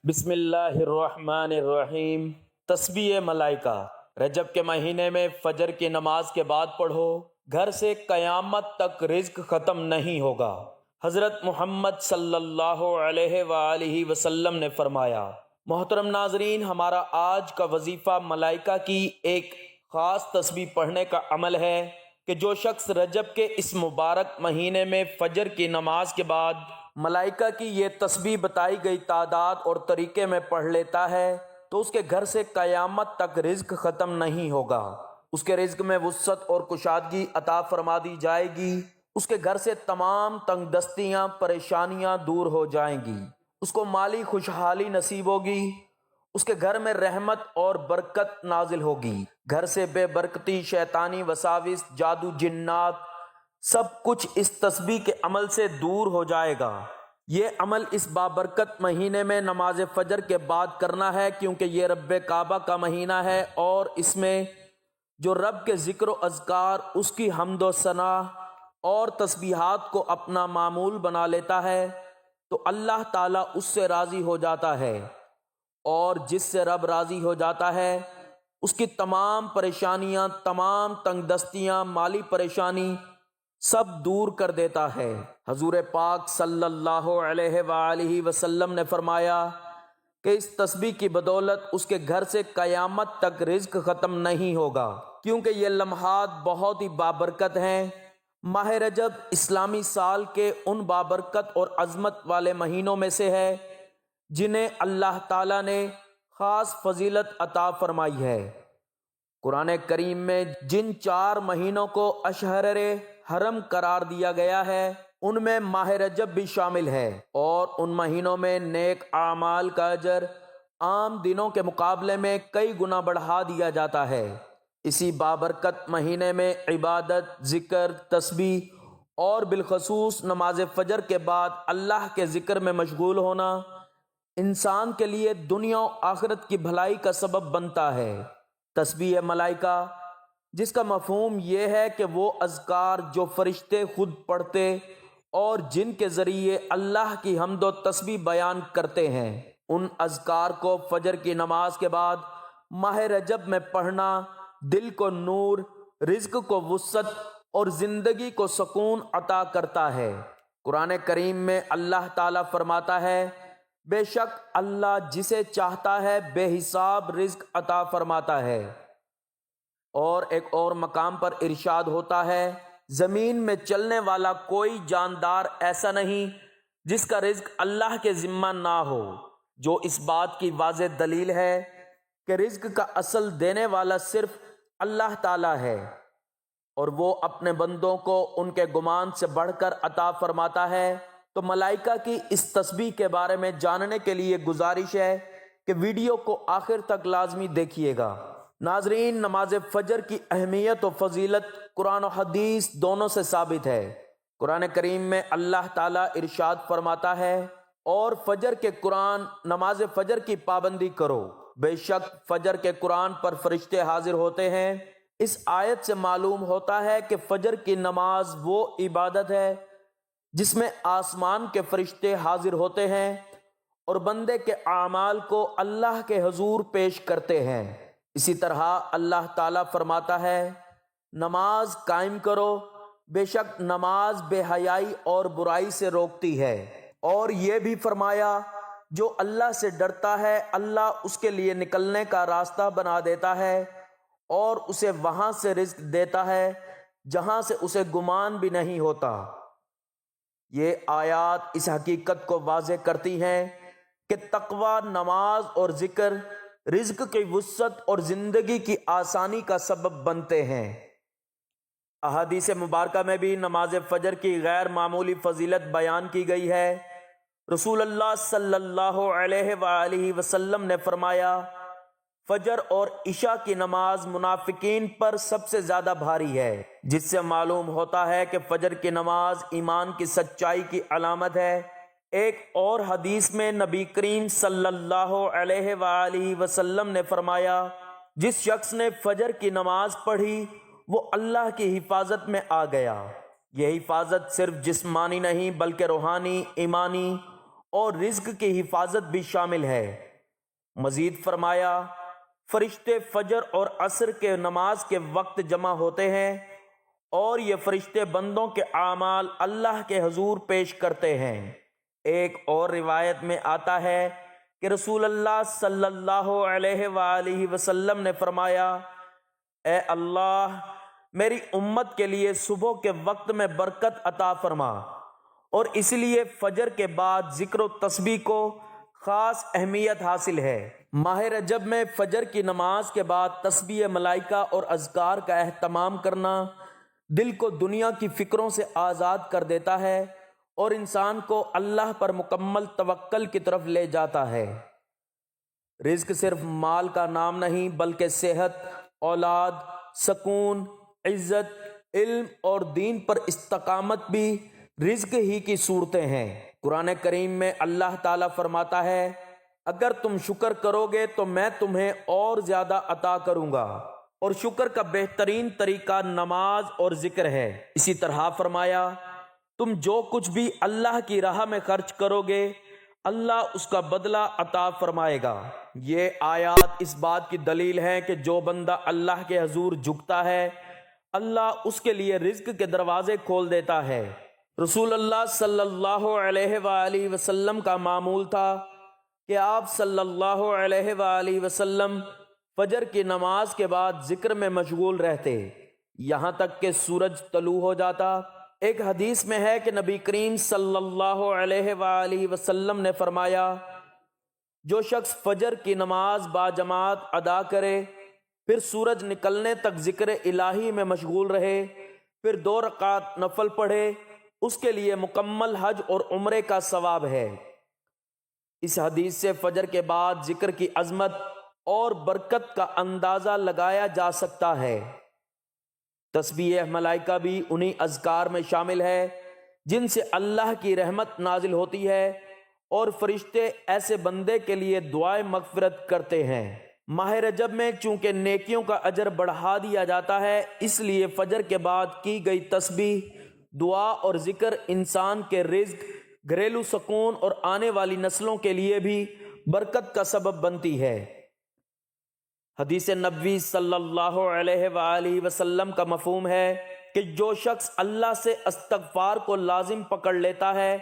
بسم اللہ الرحمن الرحیم۔ تسبیح ملائکہ۔ رجب کے مہینے میں فجر کی نماز کے بعد پڑھو، گھر سے قیامت تک رزق ختم نہیں ہوگا۔ حضرت محمد صلی اللہ علیہ وآلہ وسلم نے فرمایا۔ محترم ناظرین، ہمارا آج کا وظیفہ ملائکہ کی ایک خاص تسبیح پڑھنے کا عمل ہے کہ جو شخص رجب کے اس مبارک مہینے میں فجر کی نماز کے بعد ملائکہ کی یہ تسبیح بتائی گئی تعداد اور طریقے میں پڑھ لیتا ہے تو اس کے گھر سے قیامت تک رزق ختم نہیں ہوگا۔ اس کے رزق میں وسعت اور کشادگی عطا فرما دی جائے گی۔ اس کے گھر سے تمام تنگ دستیاں، پریشانیاں دور ہو جائیں گی۔ اس کو مالی خوشحالی نصیب ہوگی۔ اس کے گھر میں رحمت اور برکت نازل ہوگی۔ گھر سے بے برکتی، شیطانی وساوس، جادو، جنات، سب کچھ اس تسبیح کے عمل سے دور ہو جائے گا۔ یہ عمل اس بابرکت مہینے میں نماز فجر کے بعد کرنا ہے، کیونکہ یہ رب کعبہ کا مہینہ ہے اور اس میں جو رب کے ذکر و اذکار، اس کی حمد و ثنا اور تسبیحات کو اپنا معمول بنا لیتا ہے تو اللہ تعالیٰ اس سے راضی ہو جاتا ہے، اور جس سے رب راضی ہو جاتا ہے اس کی تمام پریشانیاں، تمام تنگ دستیاں، مالی پریشانی سب دور کر دیتا ہے۔ حضور پاک صلی اللہ علیہ وآلہ وسلم نے فرمایا کہ اس تسبیح کی بدولت اس کے گھر سے قیامت تک رزق ختم نہیں ہوگا، کیونکہ یہ لمحات بہت ہی بابرکت ہیں۔ ماہ رجب اسلامی سال کے ان بابرکت اور عظمت والے مہینوں میں سے ہے جنہیں اللہ تعالیٰ نے خاص فضیلت عطا فرمائی ہے۔ قرآن کریم میں جن 4 مہینوں کو اشہر حرم قرار دیا گیا ہے ان میں ماہ رجب بھی شامل ہے، اور ان مہینوں میں نیک اعمال کا اجر عام دنوں کے مقابلے میں کئی گنا بڑھا دیا جاتا ہے۔ اسی بابرکت مہینے میں عبادت، ذکر، تسبیح اور بالخصوص نماز فجر کے بعد اللہ کے ذکر میں مشغول ہونا انسان کے لیے دنیا و آخرت کی بھلائی کا سبب بنتا ہے۔ تسبیح ملائکہ، جس کا مفہوم یہ ہے کہ وہ اذکار جو فرشتے خود پڑھتے اور جن کے ذریعے اللہ کی حمد و تسبیح بیان کرتے ہیں، ان اذکار کو فجر کی نماز کے بعد ماہ رجب میں پڑھنا دل کو نور، رزق کو وسعت اور زندگی کو سکون عطا کرتا ہے۔ قرآن کریم میں اللہ تعالیٰ فرماتا ہے، بے شک اللہ جسے چاہتا ہے بے حساب رزق عطا فرماتا ہے، اور ایک اور مقام پر ارشاد ہوتا ہے، زمین میں چلنے والا کوئی جاندار ایسا نہیں جس کا رزق اللہ کے ذمہ نہ ہو، جو اس بات کی واضح دلیل ہے کہ رزق کا اصل دینے والا صرف اللہ تعالیٰ ہے، اور وہ اپنے بندوں کو ان کے گمان سے بڑھ کر عطا فرماتا ہے۔ تو ملائکہ کی اس تسبیح کے بارے میں جاننے کے لیے گزارش ہے کہ ویڈیو کو آخر تک لازمی دیکھیے گا۔ ناظرین، نماز فجر کی اہمیت و فضیلت قرآن و حدیث دونوں سے ثابت ہے۔ قرآن کریم میں اللہ تعالیٰ ارشاد فرماتا ہے، اور فجر کے قرآن، نماز فجر کی پابندی کرو، بے شک فجر کے قرآن پر فرشتے حاضر ہوتے ہیں۔ اس آیت سے معلوم ہوتا ہے کہ فجر کی نماز وہ عبادت ہے جس میں آسمان کے فرشتے حاضر ہوتے ہیں اور بندے کے اعمال کو اللہ کے حضور پیش کرتے ہیں۔ اسی طرح اللہ تعالیٰ فرماتا ہے، نماز قائم کرو، بے شک نماز بے حیائی اور برائی سے روکتی ہے، اور یہ بھی فرمایا، جو اللہ سے ڈرتا ہے اللہ اس کے لیے نکلنے کا راستہ بنا دیتا ہے اور اسے وہاں سے رزق دیتا ہے جہاں سے اسے گمان بھی نہیں ہوتا۔ یہ آیات اس حقیقت کو واضح کرتی ہیں کہ تقوی، نماز اور ذکر رزق کی وسعت اور زندگی کی آسانی کا سبب بنتے ہیں۔ احادیث مبارکہ میں بھی نماز فجر کی غیر معمولی فضیلت بیان کی گئی ہے۔ رسول اللہ صلی اللہ علیہ وآلہ وسلم نے فرمایا، فجر اور عشاء کی نماز منافقین پر سب سے زیادہ بھاری ہے، جس سے معلوم ہوتا ہے کہ فجر کی نماز ایمان کی سچائی کی علامت ہے۔ ایک اور حدیث میں نبی کریم صلی اللہ علیہ وآلہ وسلم نے فرمایا، جس شخص نے فجر کی نماز پڑھی وہ اللہ کی حفاظت میں آ گیا۔ یہ حفاظت صرف جسمانی نہیں بلکہ روحانی، ایمانی اور رزق کی حفاظت بھی شامل ہے۔ مزید فرمایا، فرشتے فجر اور عصر کے نماز کے وقت جمع ہوتے ہیں اور یہ فرشتے بندوں کے اعمال اللہ کے حضور پیش کرتے ہیں۔ ایک اور روایت میں آتا ہے کہ رسول اللہ صلی اللہ علیہ وآلہ وسلم نے فرمایا، اے اللہ، میری امت کے لیے صبح کے وقت میں برکت عطا فرما، اور اس لیے فجر کے بعد ذکر و تسبیح کو خاص اہمیت حاصل ہے۔ ماہ رجب میں فجر کی نماز کے بعد تسبیح ملائکہ اور اذکار کا اہتمام کرنا دل کو دنیا کی فکروں سے آزاد کر دیتا ہے اور انسان کو اللہ پر مکمل توکل کی طرف لے جاتا ہے۔ رزق صرف مال کا نام نہیں، بلکہ صحت، اولاد، سکون، عزت، علم اور دین پر استقامت بھی رزق ہی کی صورتیں ہیں۔ قرآن کریم میں اللہ تعالیٰ فرماتا ہے، اگر تم شکر کرو گے تو میں تمہیں اور زیادہ عطا کروں گا، اور شکر کا بہترین طریقہ نماز اور ذکر ہے۔ اسی طرح فرمایا، تم جو کچھ بھی اللہ کی راہ میں خرچ کرو گے اللہ اس کا بدلہ عطا فرمائے گا۔ یہ آیات اس بات کی دلیل ہے کہ جو بندہ اللہ کے حضور جھکتا ہے اللہ اس کے لیے رزق کے دروازے کھول دیتا ہے۔ رسول اللہ صلی اللہ علیہ وآلہ وسلم کا معمول تھا کہ آپ صلی اللہ علیہ وآلہ وسلم فجر کی نماز کے بعد ذکر میں مشغول رہتے یہاں تک کہ سورج طلوع ہو جاتا۔ ایک حدیث میں ہے کہ نبی کریم صلی اللہ علیہ وآلہ وسلم نے فرمایا، جو شخص فجر کی نماز باجماعت ادا کرے، پھر سورج نکلنے تک ذکر الہی میں مشغول رہے، پھر 2 رکعت نفل پڑھے، اس کے لیے مکمل حج اور عمرے کا ثواب ہے۔ اس حدیث سے فجر کے بعد ذکر کی عظمت اور برکت کا اندازہ لگایا جا سکتا ہے۔ تسبیح ملائکہ بھی انہی اذکار میں شامل ہے جن سے اللہ کی رحمت نازل ہوتی ہے اور فرشتے ایسے بندے کے لیے دعائے مغفرت کرتے ہیں۔ ماہ رجب میں چونکہ نیکیوں کا اجر بڑھا دیا جاتا ہے، اس لیے فجر کے بعد کی گئی تسبیح، دعا اور ذکر انسان کے رزق، گھریلو سکون اور آنے والی نسلوں کے لیے بھی برکت کا سبب بنتی ہے۔ حدیث نبوی صلی اللہ علیہ وآلہ وسلم کا مفہوم ہے کہ جو شخص اللہ سے استغفار کو لازم پکڑ لیتا ہے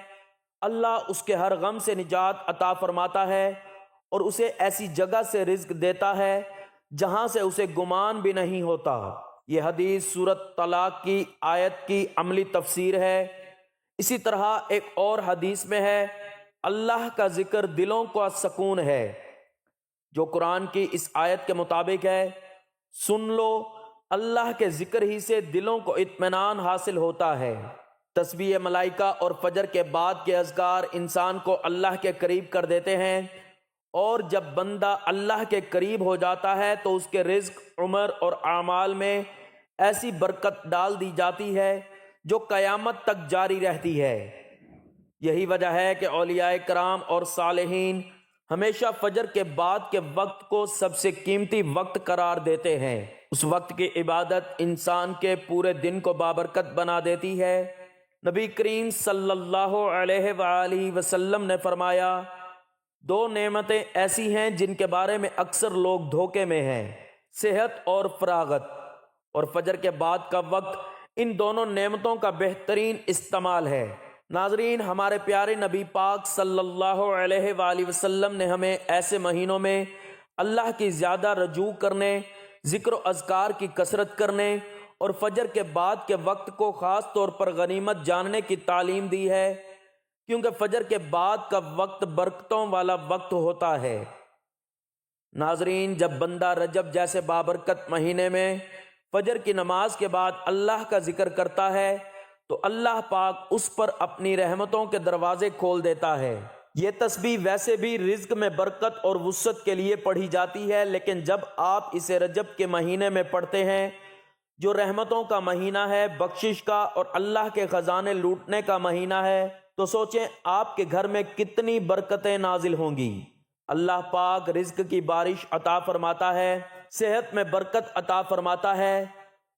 اللہ اس کے ہر غم سے نجات عطا فرماتا ہے اور اسے ایسی جگہ سے رزق دیتا ہے جہاں سے اسے گمان بھی نہیں ہوتا۔ یہ حدیث سورۃ طلاق کی آیت کی عملی تفسیر ہے۔ اسی طرح ایک اور حدیث میں ہے، اللہ کا ذکر دلوں کا سکون ہے، جو قرآن کی اس آیت کے مطابق ہے، سن لو اللہ کے ذکر ہی سے دلوں کو اطمینان حاصل ہوتا ہے۔ تسبیح ملائکہ اور فجر کے بعد کے اذکار انسان کو اللہ کے قریب کر دیتے ہیں، اور جب بندہ اللہ کے قریب ہو جاتا ہے تو اس کے رزق، عمر اور اعمال میں ایسی برکت ڈال دی جاتی ہے جو قیامت تک جاری رہتی ہے۔ یہی وجہ ہے کہ اولیاء کرام اور صالحین ہمیشہ فجر کے بعد کے وقت کو سب سے قیمتی وقت قرار دیتے ہیں۔ اس وقت کی عبادت انسان کے پورے دن کو بابرکت بنا دیتی ہے۔ نبی کریم صلی اللہ علیہ وآلہ وسلم نے فرمایا، 2 نعمتیں ایسی ہیں جن کے بارے میں اکثر لوگ دھوکے میں ہیں، صحت اور فراغت، اور فجر کے بعد کا وقت ان دونوں نعمتوں کا بہترین استعمال ہے۔ ناظرین، ہمارے پیارے نبی پاک صلی اللہ علیہ وآلہ وسلم نے ہمیں ایسے مہینوں میں اللہ کی زیادہ رجوع کرنے، ذکر و اذکار کی کثرت کرنے اور فجر کے بعد کے وقت کو خاص طور پر غنیمت جاننے کی تعلیم دی ہے، کیونکہ فجر کے بعد کا وقت برکتوں والا وقت ہوتا ہے۔ ناظرین، جب بندہ رجب جیسے بابرکت مہینے میں فجر کی نماز کے بعد اللہ کا ذکر کرتا ہے تو اللہ پاک اس پر اپنی رحمتوں کے دروازے کھول دیتا ہے۔ یہ تسبیح ویسے بھی رزق میں برکت اور وسعت کے لیے پڑھی جاتی ہے، لیکن جب آپ اسے رجب کے مہینے میں پڑھتے ہیں جو رحمتوں کا مہینہ ہے، بخشش کا اور اللہ کے خزانے لوٹنے کا مہینہ ہے، تو سوچیں آپ کے گھر میں کتنی برکتیں نازل ہوں گی۔ اللہ پاک رزق کی بارش عطا فرماتا ہے، صحت میں برکت عطا فرماتا ہے،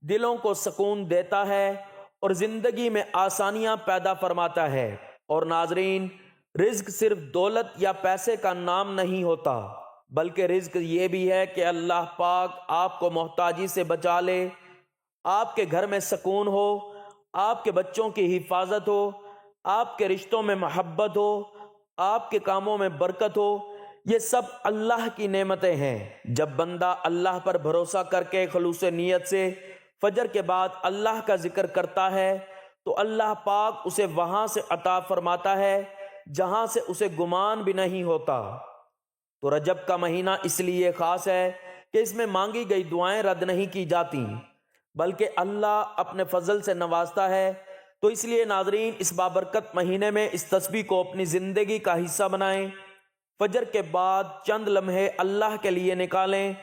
دلوں کو سکون دیتا ہے اور زندگی میں آسانیاں پیدا فرماتا ہے۔ اور ناظرین، رزق صرف دولت یا پیسے کا نام نہیں ہوتا، بلکہ رزق یہ بھی ہے کہ اللہ پاک آپ کو محتاجی سے بچا لے، آپ کے گھر میں سکون ہو، آپ کے بچوں کی حفاظت ہو، آپ کے رشتوں میں محبت ہو، آپ کے کاموں میں برکت ہو۔ یہ سب اللہ کی نعمتیں ہیں۔ جب بندہ اللہ پر بھروسہ کر کے خلوص نیت سے فجر کے بعد اللہ کا ذکر کرتا ہے تو اللہ پاک اسے وہاں سے عطا فرماتا ہے جہاں سے اسے گمان بھی نہیں ہوتا۔ تو رجب کا مہینہ اس لیے خاص ہے کہ اس میں مانگی گئی دعائیں رد نہیں کی جاتی، بلکہ اللہ اپنے فضل سے نوازتا ہے۔ تو اس لیے ناظرین، اس بابرکت مہینے میں اس تسبیح کو اپنی زندگی کا حصہ بنائیں۔ فجر کے بعد چند لمحے اللہ کے لیے نکالیں،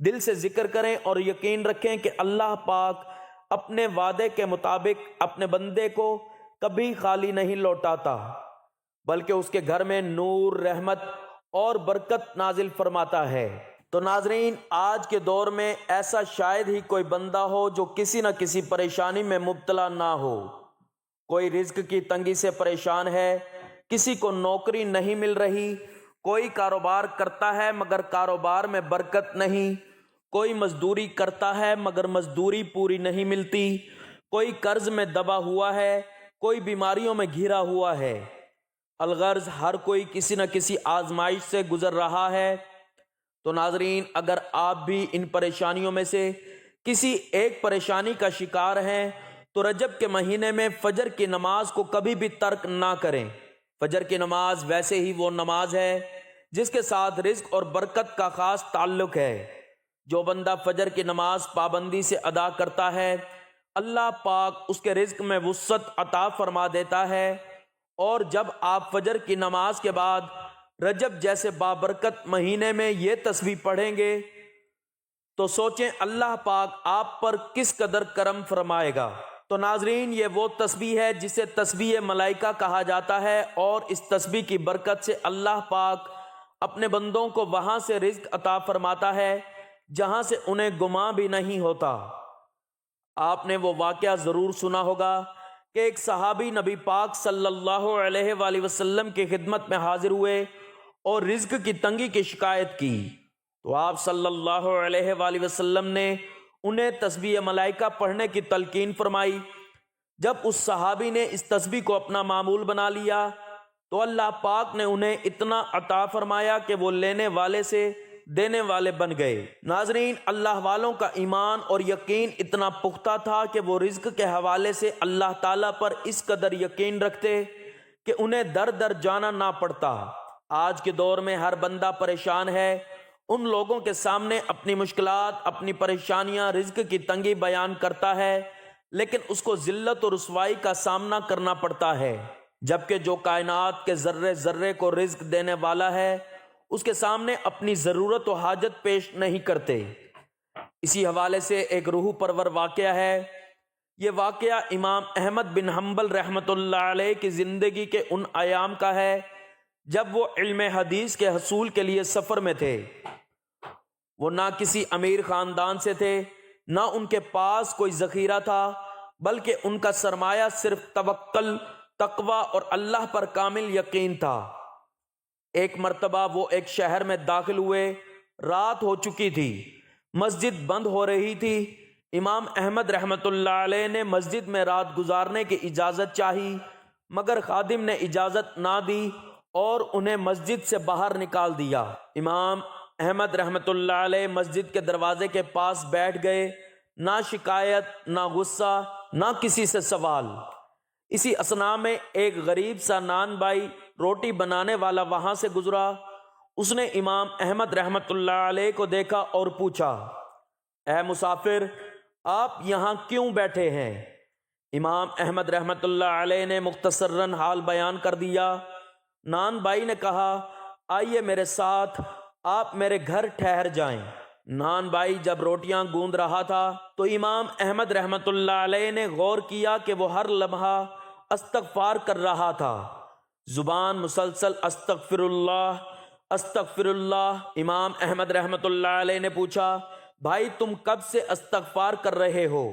دل سے ذکر کریں اور یقین رکھیں کہ اللہ پاک اپنے وعدے کے مطابق اپنے بندے کو کبھی خالی نہیں لوٹاتا، بلکہ اس کے گھر میں نور، رحمت اور برکت نازل فرماتا ہے۔ تو ناظرین، آج کے دور میں ایسا شاید ہی کوئی بندہ ہو جو کسی نہ کسی پریشانی میں مبتلا نہ ہو۔ کوئی رزق کی تنگی سے پریشان ہے، کسی کو نوکری نہیں مل رہی، کوئی کاروبار کرتا ہے مگر کاروبار میں برکت نہیں، کوئی مزدوری کرتا ہے مگر مزدوری پوری نہیں ملتی، کوئی قرض میں دبا ہوا ہے، کوئی بیماریوں میں گھرا ہوا ہے۔ الغرض ہر کوئی کسی نہ کسی آزمائش سے گزر رہا ہے۔ تو ناظرین، اگر آپ بھی ان پریشانیوں میں سے کسی ایک پریشانی کا شکار ہیں تو رجب کے مہینے میں فجر کی نماز کو کبھی بھی ترک نہ کریں۔ فجر کی نماز ویسے ہی وہ نماز ہے جس کے ساتھ رزق اور برکت کا خاص تعلق ہے۔ جو بندہ فجر کی نماز پابندی سے ادا کرتا ہے، اللہ پاک اس کے رزق میں وسعت عطا فرما دیتا ہے۔ اور جب آپ فجر کی نماز کے بعد رجب جیسے بابرکت مہینے میں یہ تسبیح پڑھیں گے تو سوچیں اللہ پاک آپ پر کس قدر کرم فرمائے گا۔ تو ناظرین، یہ وہ تسبیح ہے جسے تسبیح ملائکہ کہا جاتا ہے، اور اس تسبیح کی برکت سے اللہ پاک اپنے بندوں کو وہاں سے رزق عطا فرماتا ہے جہاں سے انہیں گمان بھی نہیں ہوتا۔ آپ نے وہ واقعہ ضرور سنا ہوگا کہ ایک صحابی نبی پاک صلی اللہ علیہ وآلہ وسلم کی خدمت میں حاضر ہوئے اور رزق کی تنگی کی شکایت کی، تو آپ صلی اللہ علیہ وآلہ وسلم نے انہیں تسبیح ملائکہ پڑھنے کی تلقین فرمائی۔ جب اس صحابی نے اس تسبیح کو اپنا معمول بنا لیا تو اللہ پاک نے انہیں اتنا عطا فرمایا کہ وہ لینے والے سے دینے والے بن گئے۔ ناظرین، اللہ والوں کا ایمان اور یقین اتنا پختہ تھا کہ وہ رزق کے حوالے سے اللہ تعالیٰ پر اس قدر یقین رکھتے کہ انہیں در در جانا نہ پڑتا۔ آج کے دور میں ہر بندہ پریشان ہے، ان لوگوں کے سامنے اپنی مشکلات، اپنی پریشانیاں، رزق کی تنگی بیان کرتا ہے، لیکن اس کو ذلت اور رسوائی کا سامنا کرنا پڑتا ہے، جبکہ جو کائنات کے ذرے ذرے کو رزق دینے والا ہے اس کے سامنے اپنی ضرورت و حاجت پیش نہیں کرتے۔ اسی حوالے سے ایک روح پرور واقعہ ہے۔ یہ واقعہ امام احمد بن حنبل رحمۃ اللہ علیہ کی زندگی کے ان ایام کا ہے جب وہ علم حدیث کے حصول کے لیے سفر میں تھے۔ وہ نہ کسی امیر خاندان سے تھے، نہ ان کے پاس کوئی ذخیرہ تھا، بلکہ ان کا سرمایہ صرف توکل، تقوی اور اللہ پر کامل یقین تھا۔ ایک مرتبہ وہ ایک شہر میں داخل ہوئے، رات ہو چکی تھی، مسجد بند ہو رہی تھی۔ امام احمد رحمۃ اللہ علیہ نے مسجد میں رات گزارنے کی اجازت چاہی، مگر خادم نے اجازت نہ دی اور انہیں مسجد سے باہر نکال دیا۔ امام احمد رحمۃ اللہ علیہ مسجد کے دروازے کے پاس بیٹھ گئے، نہ شکایت، نہ غصہ، نہ کسی سے سوال۔ اسی اثناء میں ایک غریب سا نان بائی روٹی بنانے والا وہاں سے گزرا۔ اس نے امام احمد رحمۃ اللہ علیہ کو دیکھا اور پوچھا، اے مسافر، آپ یہاں کیوں بیٹھے ہیں؟ امام احمد رحمۃ اللہ علیہ نے مختصراً حال بیان کر دیا۔ نان بائی نے کہا، آئیے میرے ساتھ، آپ میرے گھر ٹھہر جائیں۔ نان بائی جب روٹیاں گوندھ رہا تھا تو امام احمد رحمۃ اللہ علیہ نے غور کیا کہ وہ ہر لمحہ استغفار کر رہا تھا، زبان مسلسل استغفر اللہ استغفر اللہ۔ امام احمد رحمۃ اللہ علیہ نے پوچھا، بھائی تم کب سے استغفار کر رہے ہو؟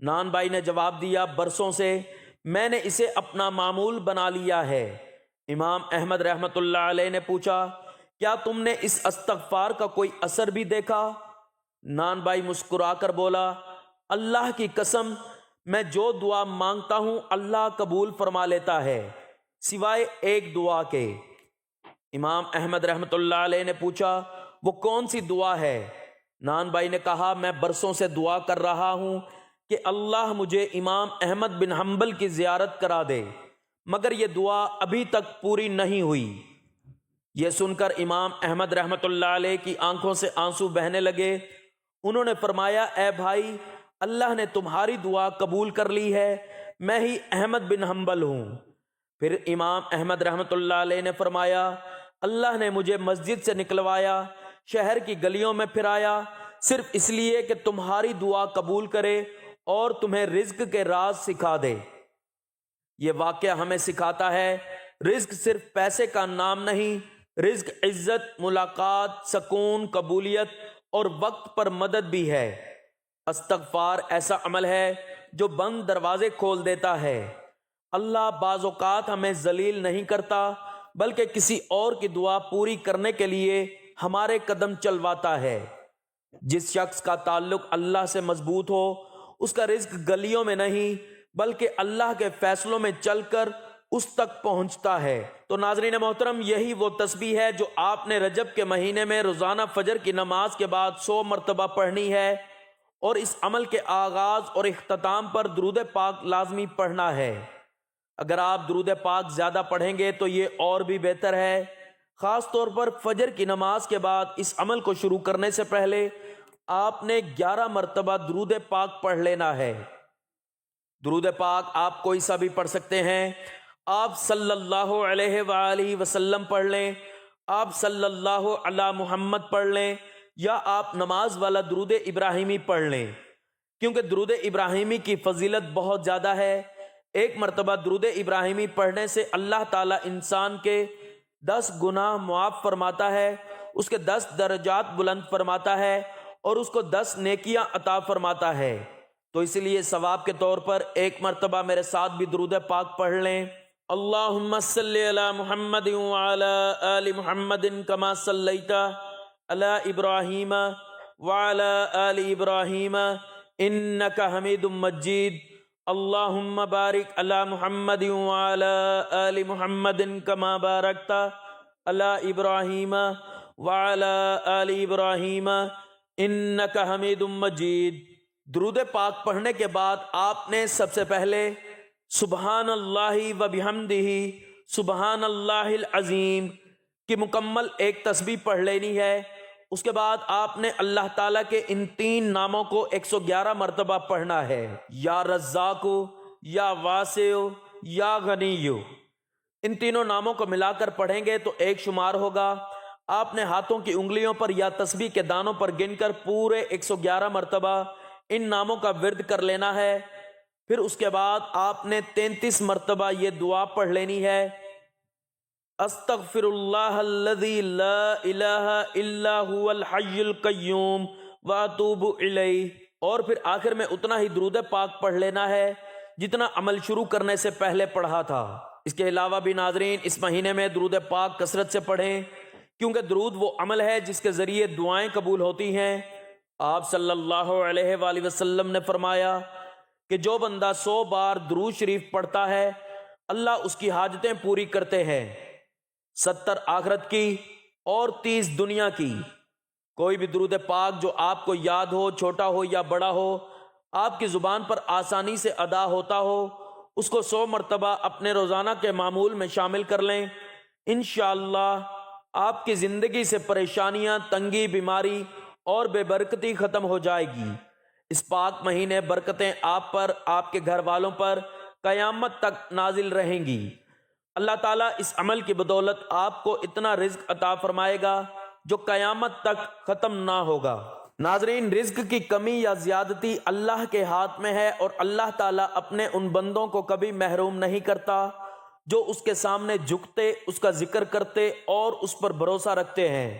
نان بھائی نے جواب دیا، برسوں سے، میں نے اسے اپنا معمول بنا لیا ہے۔ امام احمد رحمۃ اللہ علیہ نے پوچھا کیا تم نے اس استغفار کا کوئی اثر بھی دیکھا؟ نان بھائی مسکرا کر بولا اللہ کی قسم میں جو دعا مانگتا ہوں اللہ قبول فرما لیتا ہے سوائے ایک دعا کے۔ امام احمد رحمۃ اللہ علیہ نے پوچھا وہ کون سی دعا ہے؟ نان بھائی نے کہا میں برسوں سے دعا کر رہا ہوں کہ اللہ مجھے امام احمد بن حنبل کی زیارت کرا دے، مگر یہ دعا ابھی تک پوری نہیں ہوئی۔ یہ سن کر امام احمد رحمۃ اللہ علیہ کی آنکھوں سے آنسو بہنے لگے۔ انہوں نے فرمایا اے بھائی اللہ نے تمہاری دعا قبول کر لی ہے، میں ہی احمد بن حنبل ہوں۔ پھر امام احمد رحمۃ اللہ علیہ نے فرمایا اللہ نے مجھے مسجد سے نکلوایا، شہر کی گلیوں میں پھرایا، صرف اس لیے کہ تمہاری دعا قبول کرے اور تمہیں رزق کے راز سکھا دے۔ یہ واقعہ ہمیں سکھاتا ہے رزق صرف پیسے کا نام نہیں، رزق عزت، ملاقات، سکون، قبولیت اور وقت پر مدد بھی ہے۔ استغفار ایسا عمل ہے جو بند دروازے کھول دیتا ہے۔ اللہ بعض اوقات ہمیں ذلیل نہیں کرتا بلکہ کسی اور کی دعا پوری کرنے کے لیے ہمارے قدم چلواتا ہے۔ جس شخص کا تعلق اللہ سے مضبوط ہو اس کا رزق گلیوں میں نہیں بلکہ اللہ کے فیصلوں میں چل کر اس تک پہنچتا ہے۔ تو ناظرین محترم یہی وہ تسبیح ہے جو آپ نے رجب کے مہینے میں روزانہ فجر کی نماز کے بعد 100 مرتبہ پڑھنی ہے، اور اس عمل کے آغاز اور اختتام پر درود پاک لازمی پڑھنا ہے۔ اگر آپ درود پاک زیادہ پڑھیں گے تو یہ اور بھی بہتر ہے۔ خاص طور پر فجر کی نماز کے بعد اس عمل کو شروع کرنے سے پہلے آپ نے 11 مرتبہ درود پاک پڑھ لینا ہے۔ درود پاک آپ کوئی سا بھی پڑھ سکتے ہیں۔ آپ صلی اللہ علیہ وآلہ وسلم پڑھ لیں، آپ صلی اللہ علی محمد پڑھ لیں، یا آپ نماز والا درود ابراہیمی پڑھ لیں، کیونکہ درود ابراہیمی کی فضیلت بہت زیادہ ہے۔ ایک مرتبہ درود ابراہیمی پڑھنے سے اللہ تعالیٰ انسان کے 10 گناہ معاف فرماتا ہے، اس کے 10 درجات بلند فرماتا ہے اور اس کو 10 نیکیاں عطا فرماتا ہے۔ تو اس لیے ثواب کے طور پر ایک مرتبہ میرے ساتھ بھی درود پاک پڑھ لیں۔ اللہم صلی علی محمد وعلی آل محمد کما صلیت علی ابراہیم وعلی آل ابراہیم انک حمید مجید۔ اللہم بارک علی محمد وعلی آل محمد کما بارکت علی ابراہیم وعلی آل ابراہیم انک حمید مجید۔ درود پاک پڑھنے کے بعد آپ نے سب سے پہلے سبحان اللہ و بحمدہ سبحان اللہ العظیم کی مکمل ایک تسبیح پڑھ لینی ہے۔ اس کے بعد آپ نے اللہ تعالیٰ کے ان 3 ناموں کو 111 مرتبہ پڑھنا ہے، یا رزاق، یا واسع، یا غنی۔ ان تینوں ناموں کو ملا کر پڑھیں گے تو ایک شمار ہوگا۔ آپ نے ہاتھوں کی انگلیوں پر یا تسبیح کے دانوں پر گن کر پورے 111 مرتبہ ان ناموں کا ورد کر لینا ہے۔ پھر اس کے بعد آپ نے 33 مرتبہ یہ دعا پڑھ لینی ہے، استغفر اللہ الذی لا الہ الا هو الحی القیوم واتوب الیہ، اور پھر آخر میں اتنا ہی درود پاک پڑھ لینا ہے جتنا عمل شروع کرنے سے پہلے پڑھا تھا۔ اس کے علاوہ بھی ناظرین اس مہینے میں درود پاک کثرت سے پڑھیں، کیونکہ درود وہ عمل ہے جس کے ذریعے دعائیں قبول ہوتی ہیں۔ آپ صلی اللہ علیہ وآلہ وسلم نے فرمایا کہ جو بندہ 100 بار درود شریف پڑھتا ہے اللہ اس کی حاجتیں پوری کرتے ہیں، 70 آخرت کی اور 30 دنیا کی۔ کوئی بھی درود پاک جو آپ کو یاد ہو، چھوٹا ہو یا بڑا ہو، آپ کی زبان پر آسانی سے ادا ہوتا ہو، اس کو 100 مرتبہ اپنے روزانہ کے معمول میں شامل کر لیں۔ انشاءاللہ آپ کی زندگی سے پریشانیاں، تنگی، بیماری اور بے برکتی ختم ہو جائے گی۔ اس پاک مہینے برکتیں آپ پر، آپ کے گھر والوں پر قیامت تک نازل رہیں گی۔ اللہ تعالیٰ اس عمل کی بدولت آپ کو اتنا رزق عطا فرمائے گا جو قیامت تک ختم نہ ہوگا۔ ناظرین رزق کی کمی یا زیادتی اللہ کے ہاتھ میں ہے، اور اللہ تعالیٰ اپنے ان بندوں کو کبھی محروم نہیں کرتا جو اس کے سامنے جھکتے، اس کا ذکر کرتے اور اس پر بھروسہ رکھتے ہیں۔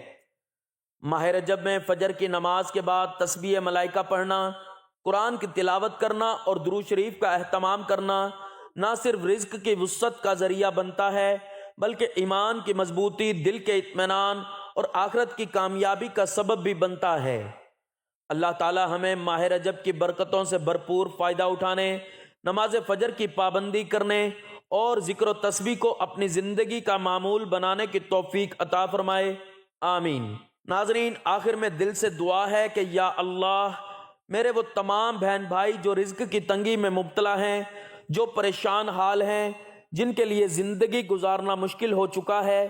ماہ رجب میں فجر کی نماز کے بعد تسبیح ملائکہ پڑھنا، قرآن کی تلاوت کرنا اور درود شریف کا اہتمام کرنا نہ صرف رزق کی وسعت کا ذریعہ بنتا ہے بلکہ ایمان کی مضبوطی، دل کے اطمینان اور آخرت کی کامیابی کا سبب بھی بنتا ہے۔ اللہ تعالی ہمیں ماہ رجب کی برکتوں سے بھرپور فائدہ اٹھانے، نماز فجر کی پابندی کرنے اور ذکر و تسبیح کو اپنی زندگی کا معمول بنانے کی توفیق عطا فرمائے، آمین۔ ناظرین، آخر میں دل سے دعا ہے کہ یا اللہ، میرے وہ تمام بہن بھائی جو رزق کی تنگی میں مبتلا ہیں، جو پریشان حال ہیں، جن کے لیے زندگی گزارنا مشکل ہو چکا ہے،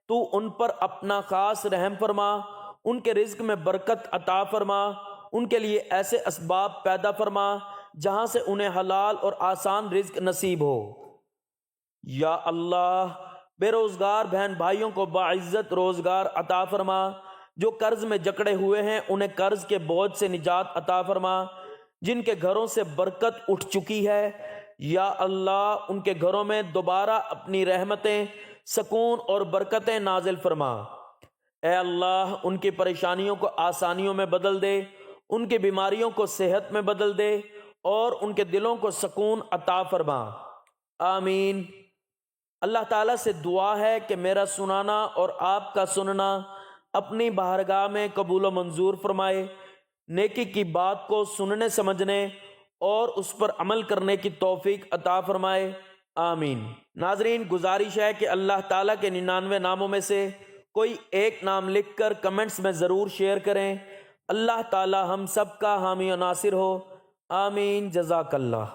تو ان پر اپنا خاص رحم فرما، ان کے رزق میں برکت عطا فرما، ان کے لیے ایسے اسباب پیدا فرما جہاں سے انہیں حلال اور آسان رزق نصیب ہو۔ یا اللہ، بے روزگار بہن بھائیوں کو باعزت روزگار عطا فرما، جو قرض میں جکڑے ہوئے ہیں انہیں قرض کے بوجھ سے نجات عطا فرما، جن کے گھروں سے برکت اٹھ چکی ہے، یا اللہ ان کے گھروں میں دوبارہ اپنی رحمتیں، سکون اور برکتیں نازل فرما۔ اے اللہ، ان کی پریشانیوں کو آسانیوں میں بدل دے، ان کی بیماریوں کو صحت میں بدل دے اور ان کے دلوں کو سکون عطا فرما، آمین۔ اللہ تعالیٰ سے دعا ہے کہ میرا سنانا اور آپ کا سننا اپنی بارگاہ میں قبول و منظور فرمائے، نیکی کی بات کو سننے سمجھنے اور اس پر عمل کرنے کی توفیق عطا فرمائے، آمین۔ ناظرین، گزارش ہے کہ اللہ تعالیٰ کے 99 ناموں میں سے کوئی ایک نام لکھ کر کمنٹس میں ضرور شیئر کریں۔ اللہ تعالیٰ ہم سب کا حامی و ناصر ہو، آمین۔ جزاک اللہ۔